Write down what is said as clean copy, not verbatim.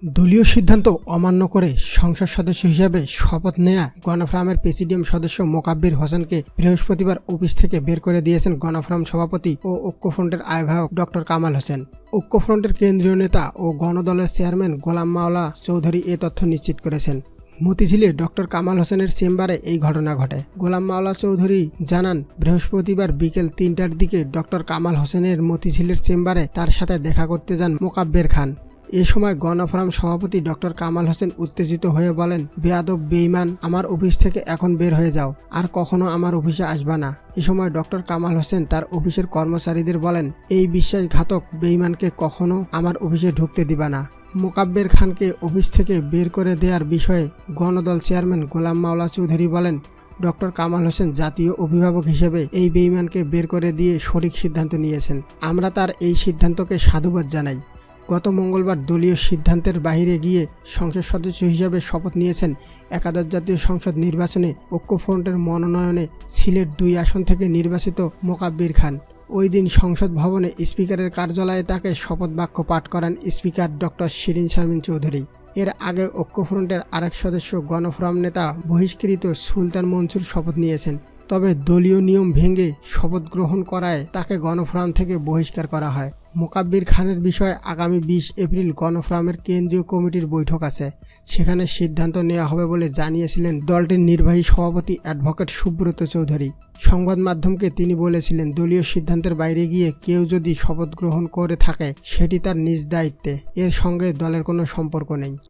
দলীয় সিদ্ধান্ত অমান্য করে সংসদ সদস্য হিসেবে শপথ নেয়া গণফোরামের প্রেসিডিয়াম সদস্য মোকাব্বির হোসেনকে বৃহস্পতিবার অফিস থেকে বের করে দিয়েছেন গণফোরাম সভাপতি ও ঐক্যফ্রন্টের আহ্বায়ক ডক্টর কামাল হোসেন। ঐক্যফ্রন্টের কেন্দ্রীয় নেতা ও গণদলের চেয়ারম্যান গোলাম মাওলা চৌধুরী এ তথ্য নিশ্চিত করেছেন। মতিঝিলে ডক্টর কামাল হোসেনের চেম্বারে এই ঘটনা ঘটে। গোলাম মাওলা চৌধুরী জানান, বৃহস্পতিবার বিকেল ৩টার দিকে ডক্টর কামাল হোসেনের মতিঝিলের চেম্বারে তার সাথে দেখা করতে যান মোকাব্বের খান। এ সময় গণফোরাম সভাপতি ডক্টর কামাল হোসেন উত্তেজিত হয়ে বলেন, বেয়াদব, বেঈমান, আমার অফিস থেকে এখন বের হয়ে যাও, আর কখনো আমার অফিসে আসবা না। এ সময় ডক্টর কামাল হোসেন তার অফিসের কর্মচারীদের বলেন, এই বিশ্বাসঘাতক বেঈমানকে কখনো আমার অফিসে ঢুকতে দিবা না। মোকাব্বের খানকে অফিস থেকে বের করে দেওয়ার বিষয়ে গণদল চেয়ারম্যান গোলাম মাওলা চৌধুরী বলেন, ডক্টর কামাল হোসেন জাতীয় অভিভাবক হিসেবে এই বেঈমানকে বের করে দিয়ে সঠিক সিদ্ধান্ত নিয়েছেন। আমরা তার এই সিদ্ধান্তকে সাধুবাদ জানাই। গত মঙ্গলবার দলীয় সিদ্ধান্তের বাইরে গিয়ে সংসদ সদস্য হিসেবে শপথ নিয়েছেন একাদশ জাতীয় সংসদ নির্বাচনে ঐক্যফ্রন্টের মনোনয়নে সিলেট ২ আসন থেকে নির্বাচিত মোকাব্বির খান। ওই দিন সংসদ ভবনে স্পিকারের কার্যালয়ে তাকে শপথ বাক্য পাঠ করান স্পিকার ডক্টর শিরিন শারমিন চৌধুরী। এর আগে ঐক্যফ্রন্টের আরেক সদস্য গণফোরাম নেতা বহিষ্কৃত সুলতান মনসুর শপথ নিয়েছেন। তবে দলীয় নিয়ম ভেঙে শপথ গ্রহণ করায় তাকে গণফোরাম থেকে বহিষ্কার করা হয়। মোকাব্বির খানের বিষয়ে আগামী ২০ এপ্রিল গণফোরামের কেন্দ্রীয় কমিটির বৈঠক আছে। সেখানে সিদ্ধান্ত নেওয়া হবে বলে জানিয়েছিলেন দলটির নির্বাহী সভাপতি অ্যাডভোকেট সুব্রত চৌধুরী। সংবাদ মাধ্যমকে তিনি বলেছিলেন, দলীয় সিদ্ধান্তের বাইরে গিয়ে কেউ যদি শপথ গ্রহণ করে থাকে সেটি তার নিজ দায়িত্বে, এর সঙ্গে দলের কোনো সম্পর্ক নেই।